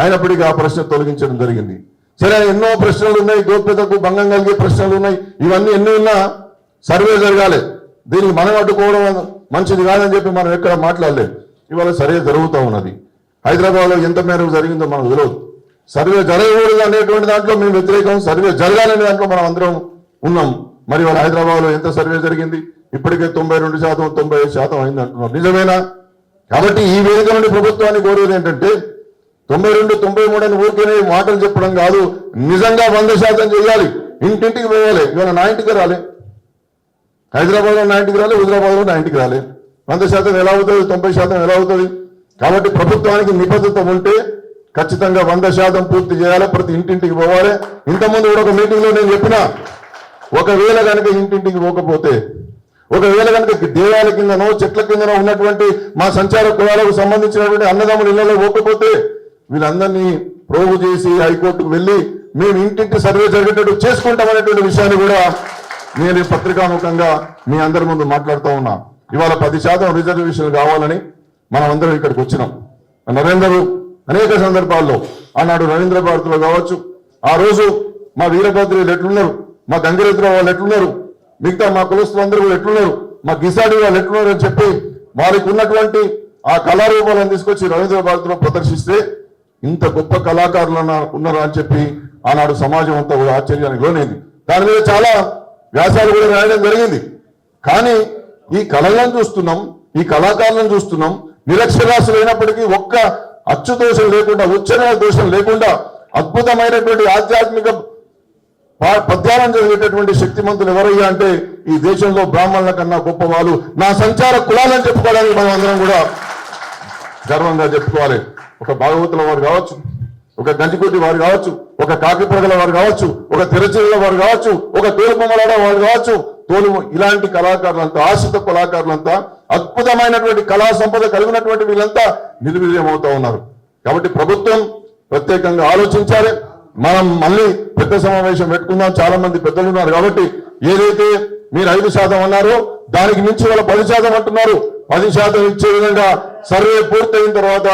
అయినప్పటికీ ఆ ప్రశ్న తొలగించడం జరిగింది. సరే, ఎన్నో ప్రశ్నలు ఉన్నాయి, గోప్యతకు భంగం కలిగే ప్రశ్నలు ఉన్నాయి. ఇవన్నీ ఎన్ని ఉన్నా సర్వే జరగాలి. దీనికి మనం అడ్డుకోవడం మంచిది కాదని చెప్పి మనం ఎక్కడ మాట్లాడలేదు. ఇవాళ సర్వే జరుగుతూ ఉన్నది. హైదరాబాద్ లో ఎంత మేరకు జరిగిందో మనకు తెలియదు. సర్వే జరగకూడదు అనేటువంటి దాంట్లో మేము వ్యతిరేకం, సర్వే జరగాలనే దాంట్లో మనం అందరం ఉన్నాం. మరి వాళ్ళ హైదరాబాద్ లో ఎంత సర్వే జరిగింది? ఇప్పటికే 92%, 95% అయింది అంటున్నారు. నిజమేనా? కాబట్టి ఈ వేదిక నుండి ప్రభుత్వాన్ని కోరేది ఏంటంటే 92, 93 అని ఊరికేనే మాటలు చెప్పడం కాదు, నిజంగా 100% చేయాలి. ఇంటింటికి పోవాలి. ఇవాళ నా ఇంటికి రాలే, హైదరాబాద్ లో నా ఇంటికి రాలే, హుజరాబాద్ లో నా ఇంటికి రాలే. 100% ఎలా అవుతుంది? 90% ఎలా అవుతుంది? కాబట్టి ప్రభుత్వానికి నిబద్ధత ఉంటే ఖచ్చితంగా 100% పూర్తి చేయాలి. ప్రతి ఇంటింటికి పోవాలి. ఇంతకుముందు కూడా ఒక మీటింగ్ లో నేను చెప్పిన, ఒకవేళ కనుక ఇంటింటికి పోకపోతే, ఒకవేళ కనుక దేవాల కిందనో చెట్ల కిందనో ఉన్నటువంటి మా సంచార కులాలకు సంబంధించినటువంటి అన్నదమ్ముల ఇళ్లలో పోకపోతే వీళ్ళందరినీ ప్రోగు చేసి హైకోర్టుకు వెళ్ళి మేము ఇంటింటి సర్వే జరిగేటట్టు చేసుకుంటామనేటువంటి విషయాన్ని కూడా నేను పత్రికాముఖంగా మీ అందరి ముందు మాట్లాడుతూ ఉన్నా. ఇవాళ 10% రిజర్వేషన్లు కావాలని మనం అందరం ఇక్కడికి వచ్చినాం. నరేంద్ర అనేక సందర్భాల్లో ఆనాడు రవీంద్ర భారతిలో కావచ్చు, ఆ రోజు మా వీరభద్రులు ఎట్లున్నారు, మా గంగిరెద్దురావు వాళ్ళు ఎట్లున్నారు, మిగతా మా కులస్తులందరూ కూడా ఎట్లున్నారు, మా గిసాడి వాళ్ళు ఎట్లున్నారు అని చెప్పి వారికి ఉన్నటువంటి ఆ కళారూపాలను తీసుకొచ్చి రవీంద్ర భారతిలో ప్రదర్శిస్తే ఇంత గొప్ప కళాకారులు ఉన్నారా అని చెప్పి ఆనాడు సమాజం అంతా కూడా ఆశ్చర్యానికి లోనైంది. దాని మీద చాలా వ్యాసాలు కూడా రాయడం జరిగింది. కానీ ఈ కళలను చూస్తున్నాం, ఈ కళాకారులను చూస్తున్నాం, నిరక్షరాస్యులు అయినప్పటికీ ఒక్క అచ్చు దోషం లేకుండా, ఉచ్చరణ దోషం లేకుండా అద్భుతమైనటువంటి ఆధ్యాత్మిక పద్యాలను చదివేటటువంటి శక్తిమంతులు ఎవరయ్యా అంటే ఈ దేశంలో బ్రాహ్మణుల కన్నా గొప్ప వాళ్ళు నా సంచార కులాలని చెప్పుకోవడానికి మనం అందరం కూడా గర్వంగా చెప్పుకోవాలి. ఒక భాగవతుల వారు కావచ్చు, ఒక గంజికోటి వారు కావచ్చు, ఒక కాకిపొగల వారు కావచ్చు, ఒక తెరచిరుల వారు కావచ్చు, ఒక తోలుబొమ్మలాడ వారు కావచ్చు, ఇలాంటి కళాకారులంతా, ఆశ్రిత కళాకారులంతా అద్భుతమైనటువంటి కళా సంపద కలిగినటువంటి వీళ్ళంతా నిర్వీర్యమవుతా ఉన్నారు. కాబట్టి ప్రభుత్వం ప్రత్యేకంగా ఆలోచించాలి. మనం మళ్ళీ పెద్ద సమావేశం పెట్టుకుందాం. చాలా మంది పెద్దలు ఉన్నారు కాబట్టి ఏదైతే మీరు 5% అన్నారో దానికి మించి వాళ్ళ 10% అంటున్నారు. 10% ఇచ్చే విధంగా సర్వే పూర్తయిన తర్వాత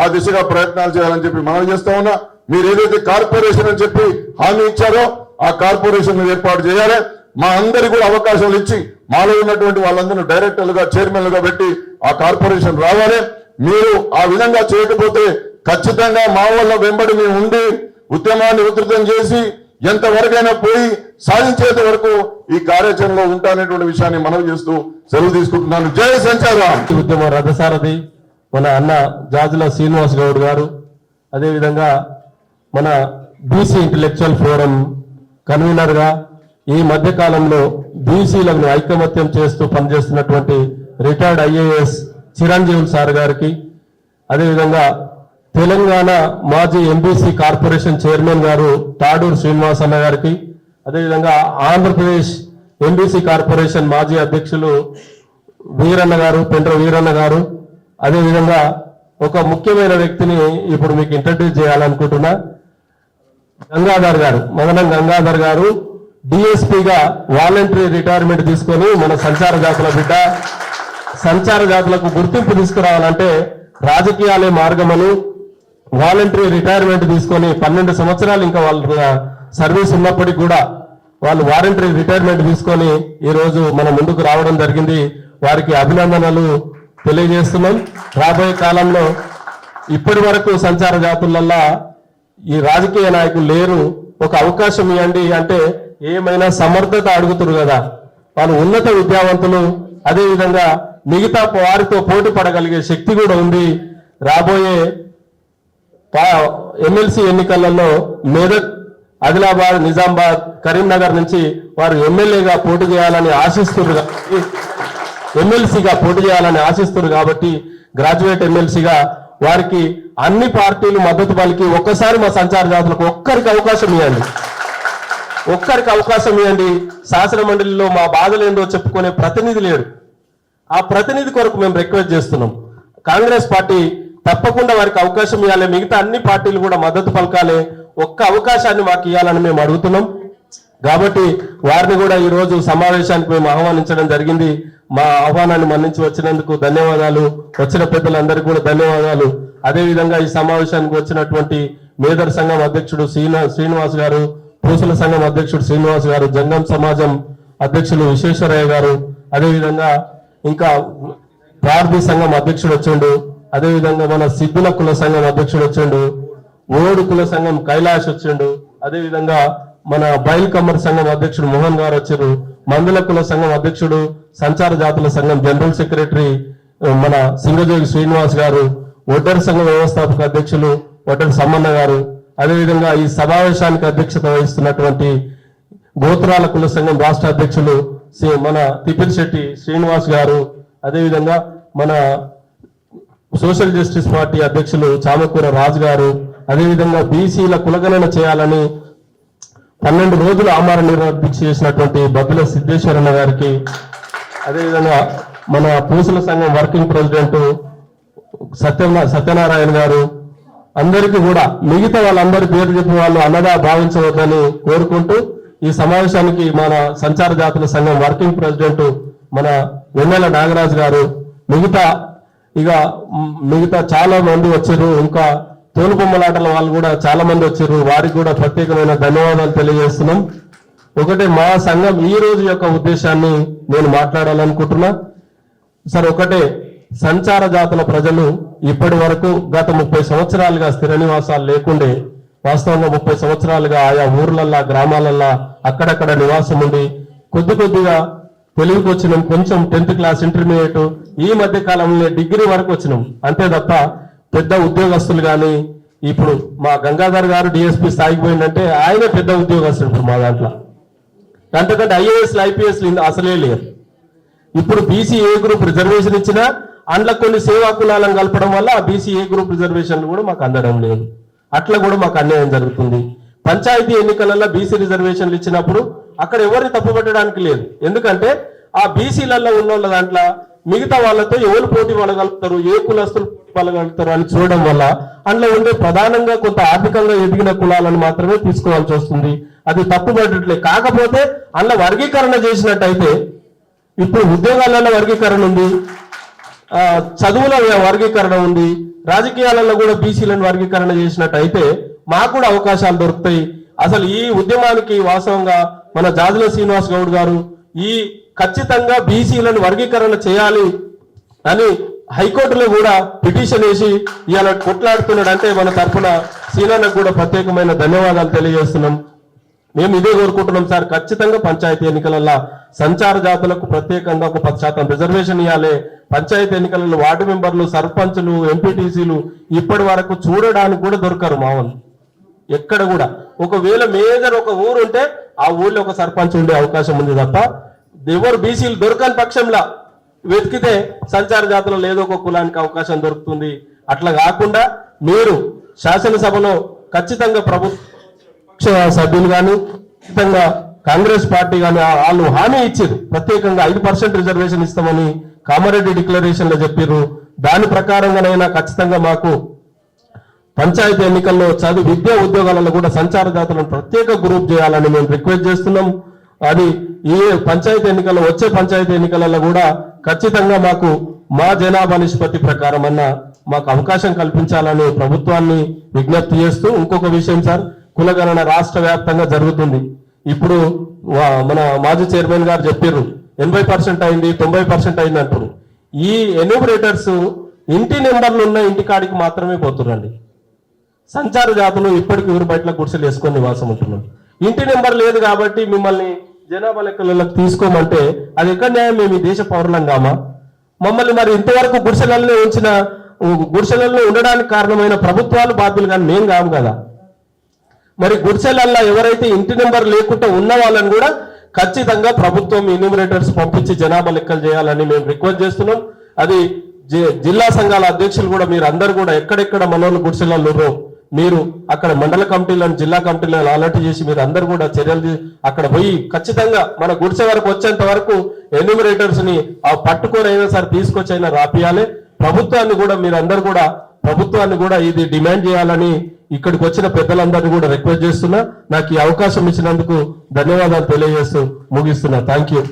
ఆ దిశగా ప్రయత్నాలు చేయాలని చెప్పి మనం చేస్తా ఉన్నా. మీరు ఏదైతే కార్పొరేషన్ అని చెప్పి హామీ ఇచ్చారో ఆ కార్పొరేషన్ ఏర్పాటు చేయాలి. మా అందరికి కూడా అవకాశాలు ఇచ్చి మాలో ఉన్నటువంటి వాళ్ళందరూ డైరెక్టర్లుగా చైర్మన్లుగా పెట్టి ఆ కార్పొరేషన్ రావాలి. మీరు ఆ విధంగా చేయకపోతే ఖచ్చితంగా మా వాళ్ళ వెంబడి మేము ఉండి ఉద్యమాన్ని ఉధృతం చేసి ఎంతవరకైనా పోయి సాధించేంత వరకు ఈ కార్యాచరణలో ఉంటానటువంటి విషయాన్ని మనవి చేస్తూ సెలవు తీసుకుంటున్నాను. జై సంచారం.
ఉద్యమ రథసారథి మన అన్న జాజుల శ్రీనివాస్ గౌడ్ గారు, అదేవిధంగా మన బీసీ ఇంటలెక్చువల్ ఫోరం కన్వీనర్ గా ఈ మధ్య కాలంలో బీసీలను ఐకమత్యం చేస్తూ పనిచేస్తున్నటువంటి రిటైర్డ్ IAS చిరంజీవులు సార్ గారికి, అదేవిధంగా తెలంగాణ మాజీ MBC కార్పొరేషన్ చైర్మన్ గారు తాడూరు శ్రీనివాస్ అన్న గారికి, అదేవిధంగా ఆంధ్రప్రదేశ్ MBC కార్పొరేషన్ మాజీ అధ్యక్షులు వీరన్న గారు, పెండ్ర వీరన్న గారు, అదేవిధంగా ఒక ముఖ్యమైన వ్యక్తిని ఇప్పుడు మీకు ఇంట్రడ్యూస్ చేయాలనుకుంటున్నా. గంగాధర్ గారు, మదనం గంగాధర్ గారు డిఎస్పీగా వాలంటరీ రిటైర్మెంట్ తీసుకొని మన సంచార జాతుల బిడ్డ, సంచార జాతులకు గుర్తింపు తీసుకురావాలంటే రాజకీయాలే మార్గమని వాలంటరీ రిటైర్మెంట్ తీసుకొని 12 సంవత్సరాలు ఇంకా వాళ్ళ సర్వీస్ ఉన్నప్పటికీ కూడా వాళ్ళు వాలంటరీ రిటైర్మెంట్ తీసుకొని ఈ రోజు మన ముందుకు రావడం జరిగింది. వారికి అభినందనలు తెలియజేస్తున్నాం. రాబోయే కాలంలో ఇప్పటి వరకు సంచార జాతులల్లా ఈ రాజకీయ నాయకులు లేరు, ఒక అవకాశం ఇవ్వండి అంటే ఏమైనా సమర్థత అడుగుతారు కదా. వాళ్ళు ఉన్నత విద్యావంతులు, అదేవిధంగా మిగతా వారితో పోటీ పడగలిగే శక్తి కూడా ఉంది. రాబోయే ఎమ్మెల్సీ ఎన్నికలలో మెదక్, ఆదిలాబాద్, నిజామాబాద్, కరీంనగర్ నుంచి వారు ఎమ్మెల్యేగా పోటీ చేయాలని ఆశిస్తున్నారు, ఎమ్మెల్సీగా పోటీ చేయాలని ఆశిస్తున్నారు. కాబట్టి గ్రాడ్యుయేట్ ఎమ్మెల్సీగా వారికి అన్ని పార్టీలు మద్దతు పలికి ఒక్కసారి మా సంచార జాతులకు ఒక్కరికి అవకాశం ఇవ్వండి, ఒక్కరికి అవకాశం ఇవ్వండి. శాసన మండలిలో మా బాధలు ఏందో చెప్పుకునే ప్రతినిధి లేడు. ఆ ప్రతినిధి కొరకు మేము రిక్వెస్ట్ చేస్తున్నాం. కాంగ్రెస్ పార్టీ తప్పకుండా వారికి అవకాశం ఇవ్వాలి, మిగతా అన్ని పార్టీలు కూడా మద్దతు పలకాలి. ఒక్క అవకాశాన్ని మాకు ఇవ్వాలని మేము అడుగుతున్నాం. కాబట్టి వారిని కూడా ఈ రోజు సమావేశానికి మేము ఆహ్వానించడం జరిగింది. మా ఆహ్వానాన్ని మన్నించి వచ్చినందుకు ధన్యవాదాలు. వచ్చిన పెద్దలందరికీ కూడా ధన్యవాదాలు. అదేవిధంగా ఈ సమావేశానికి వచ్చినటువంటి మేదర్ సంఘం అధ్యక్షుడు శ్రీనివాస్ గారు, పూసల సంఘం అధ్యక్షుడు శ్రీనివాస్ గారు, జంగం సమాజం అధ్యక్షులు విశ్వేశ్వరయ్య గారు, అదేవిధంగా ఇంకా ప్రార్థి సంఘం అధ్యక్షుడు వచ్చిండు, అదేవిధంగా మన సిద్ధుల కుల సంఘం అధ్యక్షుడు వచ్చిండు, ఓడు కుల సంఘం కైలాష్ వచ్చిండు, అదేవిధంగా మన బయల్ కమ్మర్ సంఘం అధ్యక్షుడు మోహన్ గారు వచ్చారు, మందుల కుల సంఘం అధ్యక్షుడు, సంచార జాతుల సంఘం జనరల్ సెక్రటరీ మన సింగజోగి శ్రీనివాస్ గారు, ఒడ్డర్ సంఘం వ్యవస్థాపక అధ్యక్షులు ఒడ్డర్ సమ్మన్న గారు, అదేవిధంగా ఈ సమావేశానికి అధ్యక్షత వహిస్తున్నటువంటి గోత్రాల కుల సంఘం రాష్ట్ర అధ్యక్షులు మన తిపిల్ శెట్టి శ్రీనివాస్ గారు, అదేవిధంగా మన సోషల్ జస్టిస్ పార్టీ అధ్యక్షులు చామకూర రాజు గారు, అదేవిధంగా బీసీల కులగణన చేయాలని 12 రోజులు ఆమరణ నిరాదీక్ష చేసినటువంటి బబ్బుల సిద్ధేశ్వరన్న గారికి, అదేవిధంగా మన పూసల సంఘం వర్కింగ్ ప్రెసిడెంట్ సత్యనారాయణ గారు, అందరికీ కూడా మిగతా వాళ్ళందరి పేరు చెప్పిన వాళ్ళు అన్నగా భావించవద్దని కోరుకుంటూ ఈ సమావేశానికి మన సంచార జాతుల సంఘం వర్కింగ్ ప్రెసిడెంట్ మన వెన్నెల నాగరాజు గారు, మిగతా చాలా మంది వచ్చారు, ఇంకా తోలుబొమ్మలాటల వాళ్ళు కూడా చాలా మంది వచ్చారు. వారికి కూడా ప్రత్యేకమైన ధన్యవాదాలు తెలియజేస్తున్నాం. ఒకటే మా సంఘం ఈ రోజు యొక్క ఉద్దేశాన్ని నేను మాట్లాడాలనుకుంటున్నా సార్. ఒకటే, సంచార జాతుల ప్రజలు ఇప్పటి వరకు గత 30 సంవత్సరాలుగా స్థిర నివాసాలు లేకుండే, వాస్తవంగా 30 సంవత్సరాలుగా ఆయా ఊర్లల్లా గ్రామాలల్లా అక్కడక్కడ నివాసం ఉండి కొద్దిగా తెలుగుకి వచ్చినాం, కొంచెం 10th క్లాస్ ఇంటర్మీడియట్, ఈ మధ్య కాలంలో డిగ్రీ వరకు వచ్చినాం, అంతే తప్ప పెద్ద ఉద్యోగస్తులు కానీ, ఇప్పుడు మా గంగాధర్ గారు డిఎస్పీ స్థాయికి పోయిందంటే ఆయనే పెద్ద ఉద్యోగస్తులు ఇప్పుడు మా దాంట్లో, అంతకంటే IASలు IPSలు అసలే లేరు. ఇప్పుడు బీసీ ఏ గ్రూప్ రిజర్వేషన్ ఇచ్చినా అందులో కొన్ని సేవా కులాలను కలపడం వల్ల ఆ బీసీ ఏ గ్రూప్ రిజర్వేషన్లు కూడా మాకు అందడం లేదు. అట్లా కూడా మాకు అన్యాయం జరుగుతుంది. పంచాయతీ ఎన్నికలలో బీసీ రిజర్వేషన్లు ఇచ్చినప్పుడు అక్కడ ఎవరిని తప్పుపట్టడానికి లేదు, ఎందుకంటే ఆ బీసీలలో ఉన్న వాళ్ళ దాంట్లో మిగతా వాళ్ళతో ఎవరు పోటీ పడగలుగుతారు, ఏ కులస్తులు పోటీ పడగలుగుతారు అని చూడడం వల్ల అందులో ఉండే ప్రధానంగా కొంత ఆర్థికంగా ఎదిగిన కులాలను మాత్రమే తీసుకోవాల్సి వస్తుంది. అది తప్పుపడట్లే. కాకపోతే అందులో వర్గీకరణ చేసినట్టయితే ఇప్పుడు ఉద్యోగాలలో వర్గీకరణ ఉంది, చదువుల వర్గీకరణ ఉంది, రాజకీయాలలో కూడా బీసీలను వర్గీకరణ చేసినట్టయితే మాకు కూడా అవకాశాలు దొరుకుతాయి. అసలు ఈ ఉద్యమానికి వాస్తవంగా మన జాజుల శ్రీనివాస్ గౌడ్ గారు ఈ ఖచ్చితంగా బీసీలను వర్గీకరణ చేయాలి అని హైకోర్టులో కూడా పిటిషన్ వేసి ఇవాళ కొట్లాడుతున్నాడు. అంటే మన తరఫున సీనానికి కూడా ప్రత్యేకమైన ధన్యవాదాలు తెలియజేస్తున్నాం. మేము ఇదే కోరుకుంటున్నాం సార్, ఖచ్చితంగా పంచాయతీ ఎన్నికలలో సంచార జాతులకు ప్రత్యేకంగా ఒక 10% రిజర్వేషన్ ఇవ్వాలి. పంచాయతీ ఎన్నికలలో వార్డు మెంబర్లు, సర్పంచులు, ఎంపీటీసీలు ఇప్పటి వరకు చూడడానికి కూడా దొరకరు మా వాళ్ళు. ఎక్కడ కూడా ఒకవేళ మేజర్ ఒక ఊరు ఉంటే ఆ ఊళ్ళో ఒక సర్పంచ్ ఉండే అవకాశం ఉంది తప్ప ఎవరు బీసీలు దొరకని పక్షంలో వెతికితే సంచార జాతులలో ఏదో ఒక కులానికి అవకాశం దొరుకుతుంది. అట్లా కాకుండా మీరు శాసనసభలో ఖచ్చితంగా ప్రభుత్వ సభ్యులు కానీ ఖచ్చితంగా కాంగ్రెస్ పార్టీ కానీ వాళ్ళు హామీ ఇచ్చారు, ప్రత్యేకంగా 5% రిజర్వేషన్ ఇస్తామని కామారెడ్డి డిక్లరేషన్ లో చెప్పారు. దాని ప్రకారంగానైనా ఖచ్చితంగా మాకు పంచాయతీ ఎన్నికల్లో చదువు విద్యా ఉద్యోగాలలో కూడా సంచార జాతులను ప్రత్యేక గ్రూప్ చేయాలని మేము రిక్వెస్ట్ చేస్తున్నాం. అది ఈ పంచాయతీ ఎన్నికల్లో వచ్చే పంచాయతీ ఎన్నికలలో కూడా ఖచ్చితంగా మాకు మా జనాభా నిష్పత్తి ప్రకారం మాకు అవకాశం కల్పించాలని ప్రభుత్వాన్ని విజ్ఞప్తి చేస్తూ, ఇంకొక విషయం సార్, కులగణన రాష్ట్ర వ్యాప్తంగా జరుగుతుంది. ఇప్పుడు మన మాజీ చైర్మన్ గారు చెప్పారు 80% అయింది, 90% అయింది అంటారు. ఈ ఎన్యూమరేటర్స్ ఇంటి నెంబర్లు ఉన్న ఇంటికాడికి మాత్రమే పోతురండి. సంచార జాతులు ఇప్పటికి ఊరు బయట గుడిసెలు వేసుకొని నివాసం ఉంటున్నాం. ఇంటి నెంబర్ లేదు కాబట్టి మిమ్మల్ని జనాభా లెక్కలకు తీసుకోమంటే అది ఎక్కడ న్యాయం? మేము ఈ దేశ పౌరులం కామా? మమ్మల్ని మరి ఇంతవరకు గుడిసెలలో ఉంచిన గుడిసెలలో ఉండడానికి కారణమైన ప్రభుత్వాలు బాధ్యులు కానీ మేము కాము కదా. మరి గుడిసెలల్లో ఎవరైతే ఇంటి నెంబర్ లేకుండా ఉన్న వాళ్ళని కూడా ఖచ్చితంగా ప్రభుత్వం ఎన్యూమరేటర్స్ పంపించి జనాభా లెక్కలు చేయాలని మేము రిక్వెస్ట్ చేస్తున్నాం. అది జిల్లా సంఘాల అధ్యక్షులు కూడా మీరు అందరు కూడా ఎక్కడెక్కడ మనోళ్ళు గుడిసెలలో మీరు అక్కడ మండల కమిటీలను, జిల్లా కమిటీలను అలర్ట్ చేసి మీరు అందరు కూడా చర్యలు అక్కడ పోయి ఖచ్చితంగా మన గుడిసె వరకు వచ్చేంత వరకు ఎన్యూమరేటర్స్ ని పట్టుకొని అయినా సరే తీసుకొచ్చి అయినా రాపియాలి. ప్రభుత్వాన్ని కూడా మీరు అందరు కూడా ప్రభుత్వాన్ని కూడా ఇది డిమాండ్ చేయాలని ఇక్కడికి వచ్చిన పెద్దలందరినీ కూడా రిక్వెస్ట్ చేస్తున్నా. నాకు ఈ అవకాశం ఇచ్చినందుకు ధన్యవాదాలు తెలియజేస్తూ ముగిస్తున్నా. Thank you.